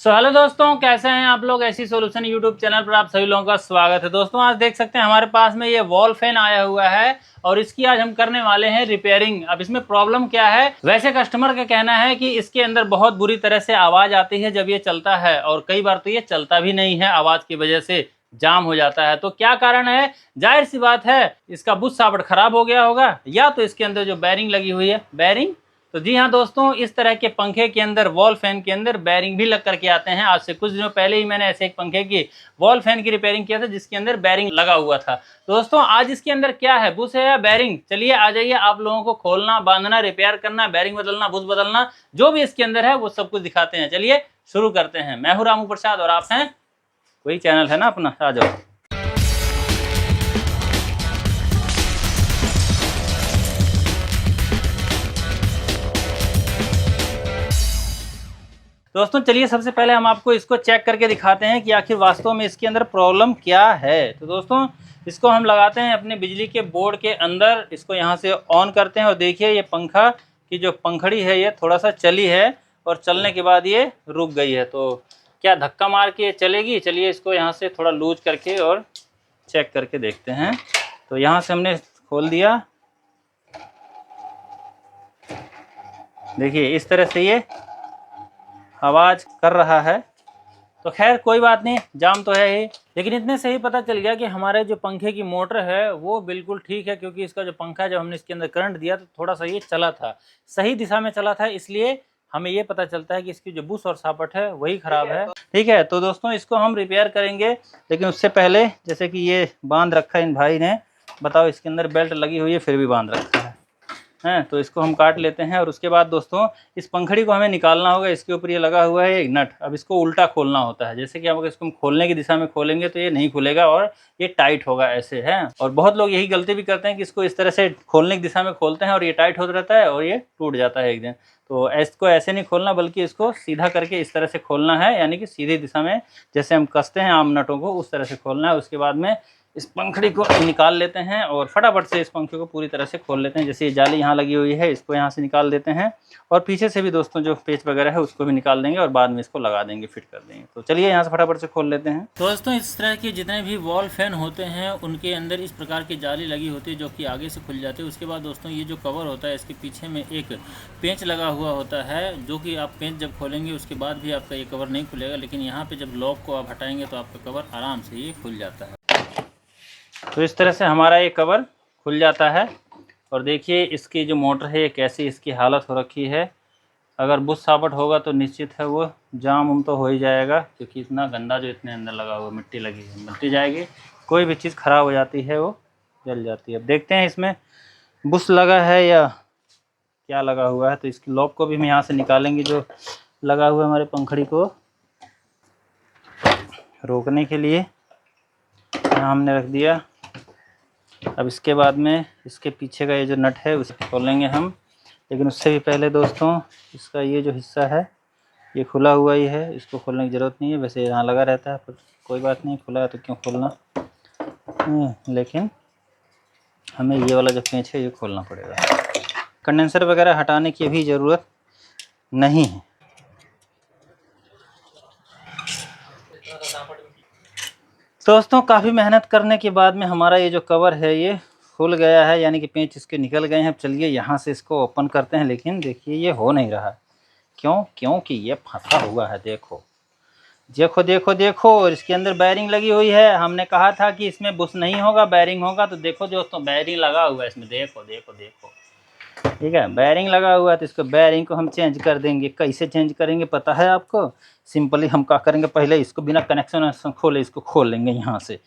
Hello दोस्तों, कैसे हैं आप लोग। ऐसी सॉल्यूशन यूट्यूब चैनल पर आप सभी लोगों का स्वागत है। दोस्तों आज देख सकते हैं हमारे पास में ये वॉल फैन आया हुआ है और इसकी आज हम करने वाले हैं रिपेयरिंग। अब इसमें प्रॉब्लम क्या है, वैसे कस्टमर का कहना है कि इसके अंदर बहुत बुरी तरह से आवाज आती है जब ये चलता है, और कई बार तो ये चलता भी नहीं है, आवाज की वजह से जाम हो जाता है। तो क्या कारण है, जाहिर सी बात है इसका बुश साबट खराब हो गया होगा, या तो इसके अंदर जो बैरिंग लगी हुई है बैरिंग। तो जी हाँ दोस्तों, इस तरह के पंखे के अंदर वॉल फैन के अंदर बैरिंग भी लग करके आते हैं। आज से कुछ दिनों पहले ही मैंने ऐसे एक पंखे की वॉल फैन की रिपेयरिंग किया था जिसके अंदर बैरिंग लगा हुआ था। दोस्तों आज इसके अंदर क्या है, बुश है या बैरिंग, चलिए आ जाइए, आप लोगों को खोलना, बांधना, रिपेयर करना, बैरिंग बदलना, बुश बदलना, जो भी इसके अंदर है वो सब कुछ दिखाते हैं। चलिए शुरू करते हैं। मैं हूँ रामू प्रसाद और आप हैं, वही चैनल है ना अपना, आ जाओ। दोस्तों चलिए सबसे पहले हम आपको इसको चेक करके दिखाते हैं कि आखिर वास्तव में इसके अंदर प्रॉब्लम क्या है। तो दोस्तों इसको हम लगाते हैं अपने बिजली के बोर्ड के अंदर, इसको यहाँ से ऑन करते हैं और देखिए ये पंखा की जो पंखड़ी है ये थोड़ा सा चली है और चलने के बाद ये रुक गई है। तो क्या धक्का मार के चलेगी, चलिए इसको यहाँ से थोड़ा लूज करके और चेक करके देखते हैं। तो यहाँ से हमने खोल दिया, देखिए इस तरह से ये आवाज कर रहा है। तो खैर कोई बात नहीं, जाम तो है ही, लेकिन इतने से ही पता चल गया कि हमारे जो पंखे की मोटर है वो बिल्कुल ठीक है, क्योंकि इसका जो पंखा जब हमने इसके अंदर करंट दिया तो थोड़ा सा ये चला था, सही दिशा में चला था, इसलिए हमें ये पता चलता है कि इसकी जो बुश और सापट है वही खराब है। ठीक है, तो दोस्तों इसको हम रिपेयर करेंगे, लेकिन उससे पहले जैसे कि ये बांध रखा है इन भाई ने, बताओ इसके अंदर बेल्ट लगी हुई है फिर भी बांध रखा है तो इसको हम काट लेते हैं। और उसके बाद दोस्तों इस पंखड़ी को हमें निकालना होगा। इसके ऊपर ये लगा हुआ है एक नट, अब इसको उल्टा खोलना होता है। जैसे कि अगर इसको हम खोलने की दिशा में खोलेंगे तो ये नहीं खुलेगा और ये टाइट होगा ऐसे है। और बहुत लोग यही गलती भी करते हैं कि इसको इस तरह से खोलने की दिशा में खोलते हैं और ये टाइट होता रहता है और ये टूट जाता है एक दिन। तो इसको ऐसे नहीं खोलना, बल्कि इसको सीधा करके इस तरह से खोलना है, यानी कि सीधी दिशा में जैसे हम कसते हैं आम नटों को उस तरह से खोलना है। उसके बाद में इस पंखड़ी को निकाल लेते हैं और फटाफट से इस पंखे को पूरी तरह से खोल लेते हैं। जैसे ये जाली यहाँ लगी हुई है इसको यहाँ से निकाल देते हैं, और पीछे से भी दोस्तों जो पेच वगैरह है उसको भी निकाल देंगे और बाद में इसको लगा देंगे, फिट कर देंगे। तो चलिए यहाँ से फटाफट से खोल लेते हैं। दोस्तों इस तरह के जितने भी वॉल फैन होते हैं उनके अंदर इस प्रकार की जाली लगी होती है जो कि आगे से खुल जाती है। उसके बाद दोस्तों ये जो कवर होता है इसके पीछे में एक पेंच लगा हुआ होता है, जो कि आप पेंच जब खोलेंगे उसके बाद भी आपका ये कवर नहीं खुलेगा, लेकिन यहाँ पे जब लॉक को आप हटाएंगे तो आपका कवर आराम से ये खुल जाता है। तो इस तरह से हमारा ये कवर खुल जाता है। और देखिए इसकी जो मोटर है कैसी इसकी हालत हो रखी है। अगर बुश साबट होगा तो निश्चित है वो जाम तो हो ही जाएगा, क्योंकि इतना गंदा जो इतने अंदर लगा हुआ मिट्टी लगी है, मिट्टी जाएगी, कोई भी चीज़ ख़राब हो जाती है वो जल जाती है। अब देखते हैं इसमें बुश लगा है या क्या लगा हुआ है। तो इसकी लॉक को भी हम यहाँ से निकालेंगे, जो लगा हुआ है हमारे पंखड़ी को रोकने के लिए, यहाँ हमने रख दिया। अब इसके बाद में इसके पीछे का ये जो नट है उसे खोलेंगे हम, लेकिन उससे भी पहले दोस्तों इसका ये जो हिस्सा है ये खुला हुआ ही है, इसको खोलने की ज़रूरत नहीं है। वैसे यहाँ लगा रहता है पर कोई बात नहीं, खुला है तो क्यों खोलना, लेकिन हमें ये वाला जो पेंच है ये खोलना पड़ेगा। कंडेंसर वगैरह हटाने की भी ज़रूरत नहीं है। दोस्तों काफ़ी मेहनत करने के बाद में हमारा ये जो कवर है ये खुल गया है, यानी कि पेंच इसके निकल गए हैं। अब चलिए यहाँ से इसको ओपन करते हैं, लेकिन देखिए ये हो नहीं रहा। क्यों? क्योंकि ये फंसा हुआ है। देखो देखो देखो देखो, और इसके अंदर बैरिंग लगी हुई है। हमने कहा था कि इसमें बुश नहीं होगा बैरिंग होगा, तो देखो दोस्तों बैरिंग लगा हुआ है इसमें, देखो देखो देखो, ठीक है बैरिंग लगा हुआ है। तो इसको बैरिंग को हम चेंज कर देंगे। कैसे चेंज करेंगे पता है आपको? सिंपली हम क्या करेंगे, पहले इसको बिना कनेक्शन खोले इसको खोल लेंगे, यहाँ से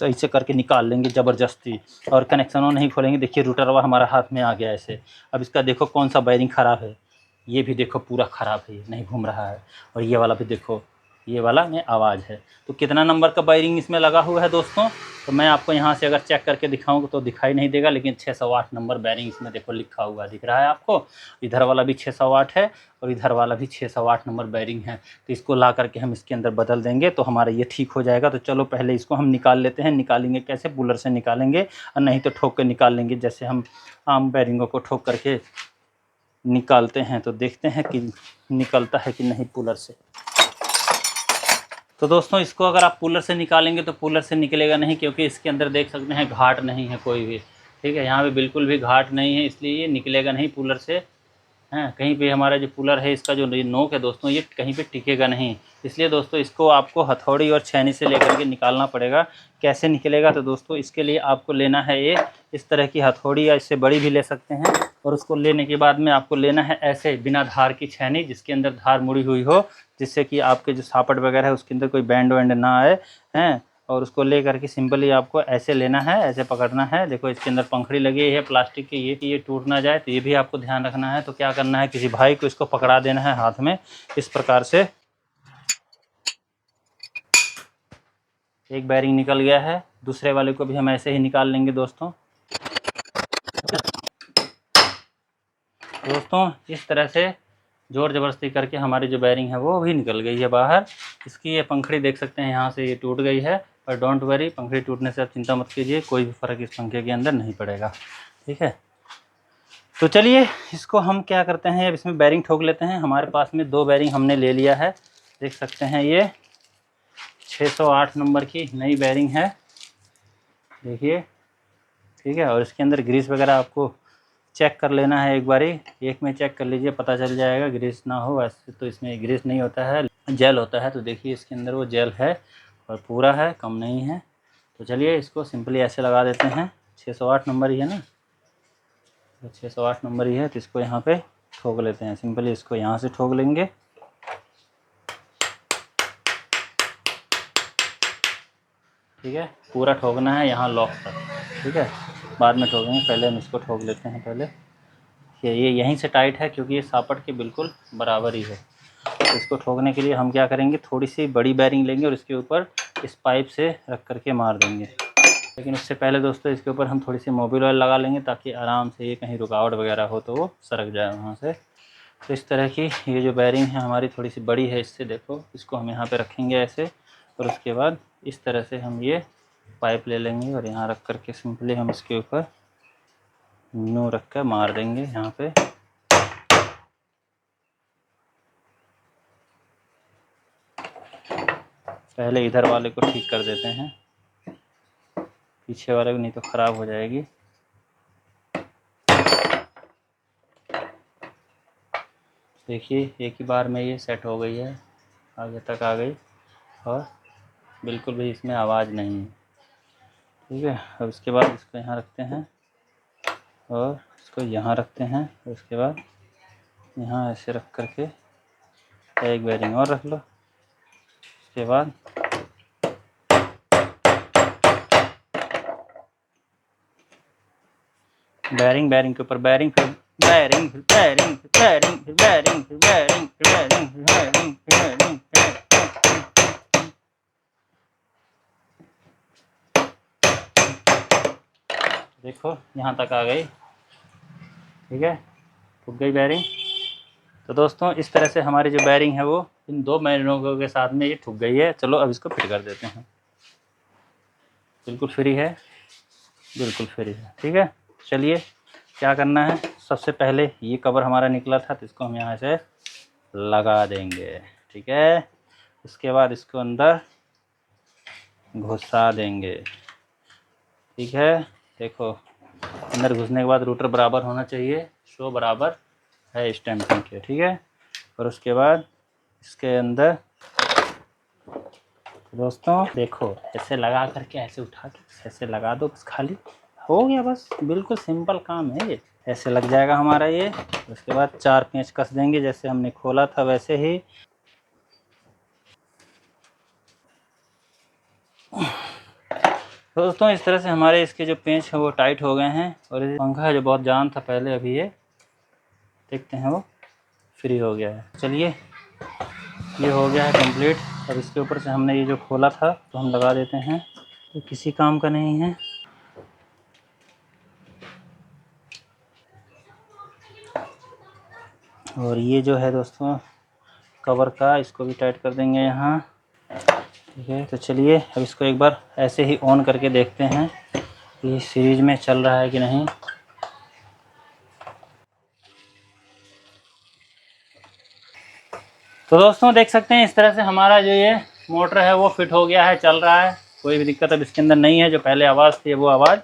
ऐसे करके निकाल लेंगे ज़बरदस्ती, और कनेक्शनों नहीं खोलेंगे। देखिए रूटरवा हमारा हाथ में आ गया ऐसे। अब इसका देखो कौन सा बैरिंग ख़राब है, ये भी देखो पूरा ख़राब है, ये नहीं घूम रहा है। और ये वाला भी देखो, ये वाला में आवाज़ है। तो कितना नंबर का बैरिंग इसमें लगा हुआ है दोस्तों? तो मैं आपको यहाँ से अगर चेक करके दिखाऊँ तो दिखाई नहीं देगा, लेकिन 608 नंबर बैरिंग इसमें देखो लिखा हुआ दिख रहा है आपको। इधर वाला भी 608 है और इधर वाला भी 608 नंबर बैरिंग है। तो इसको ला करके हम इसके अंदर बदल देंगे तो हमारा ये ठीक हो जाएगा। तो चलो पहले इसको हम निकाल लेते हैं। निकालेंगे कैसे? पुलर से निकालेंगे, और नहीं तो ठोक कर निकाल लेंगे, जैसे हम आम बैरिंगों को ठोक करके निकालते हैं। तो देखते हैं कि निकलता है कि नहीं पुलर से। तो दोस्तों इसको अगर आप पुलर से निकालेंगे तो पुलर से निकलेगा नहीं, क्योंकि इसके अंदर देख सकते हैं घाट नहीं है कोई भी। ठीक है, यहाँ पे बिल्कुल भी घाट नहीं है, इसलिए ये निकलेगा नहीं पुलर से। हैं, कहीं पे हमारा जो पुलर है इसका जो नोक है दोस्तों, ये कहीं पे टिकेगा नहीं। इसलिए दोस्तों इसको आपको हथौड़ी और छेनी से लेकर के निकालना पड़ेगा। कैसे निकलेगा, तो दोस्तों इसके लिए आपको लेना है ये इस तरह की हथौड़ी, या इससे बड़ी भी ले सकते हैं। और उसको लेने के बाद में आपको लेना है ऐसे बिना धार की छेनी, जिसके अंदर धार मुड़ी हुई हो, जिससे कि आपके जो सापट वगैरह है उसके अंदर कोई बैंड वैंड ना आए हैं। और उसको ले करके सिंपली आपको ऐसे लेना है, ऐसे पकड़ना है। देखो इसके अंदर पंखड़ी लगी है प्लास्टिक की, ये टूट ना जाए, तो ये भी आपको ध्यान रखना है। तो क्या करना है, किसी भाई को इसको पकड़ा देना है हाथ में इस प्रकार से। एक बैरिंग निकल गया है, दूसरे वाले को भी हम ऐसे ही निकाल लेंगे दोस्तों। इस तरह से जोर ज़बरदस्ती करके हमारी जो बैरिंग है वो भी निकल गई है बाहर। इसकी ये पंखड़ी देख सकते हैं, यहाँ से ये टूट गई है। पर डोंट वरी, पंखड़ी टूटने से आप चिंता मत कीजिए, कोई भी फ़र्क इस पंखे के अंदर नहीं पड़ेगा। ठीक है, तो चलिए इसको हम क्या करते हैं, अब इसमें बैरिंग ठोक लेते हैं। हमारे पास में 2 बैरिंग हमने ले लिया है, देख सकते हैं ये 608 नंबर की नई बैरिंग है, देखिए। ठीक है, और इसके अंदर ग्रीस वगैरह आपको चेक कर लेना है एक बारी, एक में चेक कर लीजिए, पता चल जाएगा। ग्रीस ना हो, वैसे तो इसमें ग्रीस नहीं होता है, जेल होता है। तो देखिए इसके अंदर वो जेल है और पूरा है, कम नहीं है। तो चलिए इसको सिंपली ऐसे लगा देते हैं। 608 नंबर ही है ना, तो 608 नंबर ही है, तो इसको यहाँ पे ठोक लेते हैं। सिंपली इसको यहाँ से ठोक लेंगे। ठीक है, पूरा ठोकना है यहाँ लॉक तक। ठीक है, बाद में ठोकेंगे, पहले हम इसको ठोक लेते हैं। पहले ये यहीं से टाइट है, क्योंकि ये सापट के बिल्कुल बराबर ही है। तो इसको ठोकने के लिए हम क्या करेंगे, थोड़ी सी बड़ी बैरिंग लेंगे और इसके ऊपर इस पाइप से रख करके मार देंगे। लेकिन उससे पहले दोस्तों इसके ऊपर हम थोड़ी सी मोबिल ऑयल लगा लेंगे, ताकि आराम से ये कहीं रुकावट वगैरह हो तो वो सरक जाए वहाँ से। तो इस तरह की ये जो बैरिंग है हमारी थोड़ी सी बड़ी है, इससे देखो इसको हम यहाँ पे रखेंगे ऐसे, और उसके बाद इस तरह से हम ये पाइप ले लेंगे और यहाँ रख करके सिंपली हम इसके ऊपर यूँ रख कर मार देंगे यहाँ पे। पहले इधर वाले को ठीक कर देते हैं, पीछे वाले को, नहीं तो ख़राब हो जाएगी। देखिए एक ही बार में ये सेट हो गई है, आगे तक आ गई और बिल्कुल भी इसमें आवाज़ नहीं है। ठीक है, अब इसके बाद इसको यहाँ रखते हैं और इसको यहाँ रखते हैं। उसके बाद यहाँ ऐसे रख करके एक बैरिंग और रख लो। उसके बाद बैरिंग के ऊपर बैरिंग, फिर बैरिंग, फिर बैरिंग, फिर बैरिंग, फिर बैरिंग, फिर बैरिंग, फिर बैरिंग, फिर बैरिंग, फिर बैरिंग। देखो यहाँ तक आ गई। ठीक है, ठुक गई बैरिंग। तो दोस्तों इस तरह से हमारी जो बैरिंग है वो इन 2 बैरिंगों के साथ में ये ठुक गई है। चलो अब इसको फिट कर देते हैं। बिल्कुल फ्री है, बिल्कुल फ्री है। ठीक है, चलिए क्या करना है, सबसे पहले ये कवर हमारा निकला था, तो इसको हम यहाँ से लगा देंगे। ठीक है, उसके बाद इसको अंदर घुसा देंगे। ठीक है, देखो अंदर घुसने के बाद रूटर बराबर होना चाहिए, शो बराबर है स्टैंपिंग के। ठीक है, और उसके बाद इसके अंदर दोस्तों देखो ऐसे लगा करके, ऐसे उठा के ऐसे लगा दो, बस खाली हो गया, बस बिल्कुल सिंपल काम है ये। ऐसे लग जाएगा हमारा ये। उसके बाद 4 पेंच कस देंगे, जैसे हमने खोला था वैसे ही। दोस्तों इस तरह से हमारे इसके जो पेंच हैं वो टाइट हो गए हैं, और ये पंखा है जो बहुत जाम था पहले, अभी ये देखते हैं वो फ्री हो गया है। चलिए ये हो गया है कंप्लीट। अब इसके ऊपर से हमने ये जो खोला था तो हम लगा देते हैं, तो किसी काम का नहीं है। और ये जो है दोस्तों कवर का, इसको भी टाइट कर देंगे यहाँ। ठीक है, तो चलिए अब इसको एक बार ऐसे ही ऑन करके देखते हैं कि सीरीज में चल रहा है कि नहीं। तो दोस्तों देख सकते हैं इस तरह से हमारा जो ये मोटर है वो फिट हो गया है, चल रहा है, कोई भी दिक्कत अब इसके अंदर नहीं है। जो पहले आवाज़ थी वो आवाज़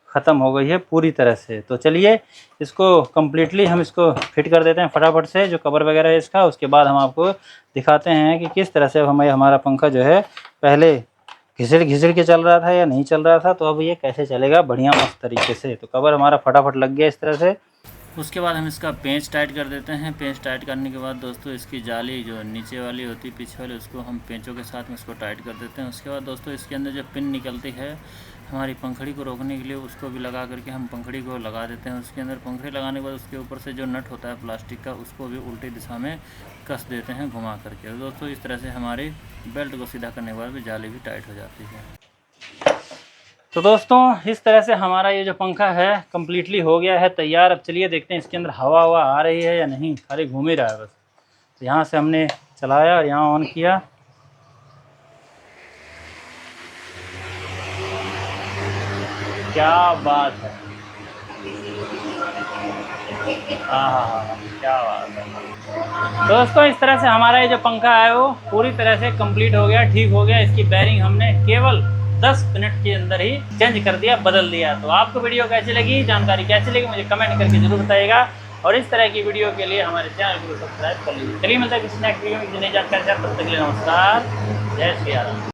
ख़त्म हो गई है पूरी तरह से। तो चलिए इसको कम्प्लीटली हम इसको फिट कर देते हैं फटाफट से, जो कवर वगैरह है इसका। उसके बाद हम आपको दिखाते हैं कि किस तरह से हमारा पंखा जो है पहले घिसड़ के चल रहा था या नहीं चल रहा था, तो अब ये कैसे चलेगा बढ़िया मस्त तरीके से। तो कवर हमारा फटाफट लग गया इस तरह से। उसके बाद हम इसका पेंच टाइट कर देते हैं। पेंच टाइट करने के बाद दोस्तों इसकी जाली जो नीचे वाली होती है पीछे वाली, उसको हम पेंचों के साथ में इसको टाइट कर देते हैं। उसके बाद दोस्तों इसके अंदर जो पिन निकलती है हमारी पंखड़ी को रोकने के लिए, उसको भी लगा करके हम पंखड़ी को लगा देते हैं। उसके अंदर पंखड़ी लगाने के बाद उसके ऊपर से जो नट होता है प्लास्टिक का, उसको भी उल्टी दिशा में कस देते हैं घुमा करके। तो दोस्तों इस तरह से हमारी बेल्ट को सीधा करने के बाद भी जाली भी टाइट हो जाती है। तो दोस्तों इस तरह से हमारा ये जो पंखा है कम्प्लीटली हो गया है तैयार। अब चलिए देखते हैं इसके अंदर हवा हवा आ रही है या नहीं, खाली घूम ही रहा है बस। तो यहाँ से हमने चलाया और यहाँ ऑन किया, क्या बात है, हाँ, क्या बात है। दोस्तों इस तरह से हमारा ये जो पंखा है वो पूरी तरह से कंप्लीट हो गया, ठीक हो गया। इसकी बेयरिंग हमने केवल 10 मिनट के अंदर ही चेंज कर दिया, बदल दिया। तो आपको वीडियो कैसी लगी, जानकारी कैसी लगी, मुझे कमेंट करके जरूर बताइएगा। और इस तरह की वीडियो के लिए हमारे चैनल को सब्सक्राइब कर लीजिए। चलिए मिलता है किसी नेक्स्ट वीडियो में किसी नई जानकारी के साथ। तब तक के लिए नमस्कार, जय श्री राम।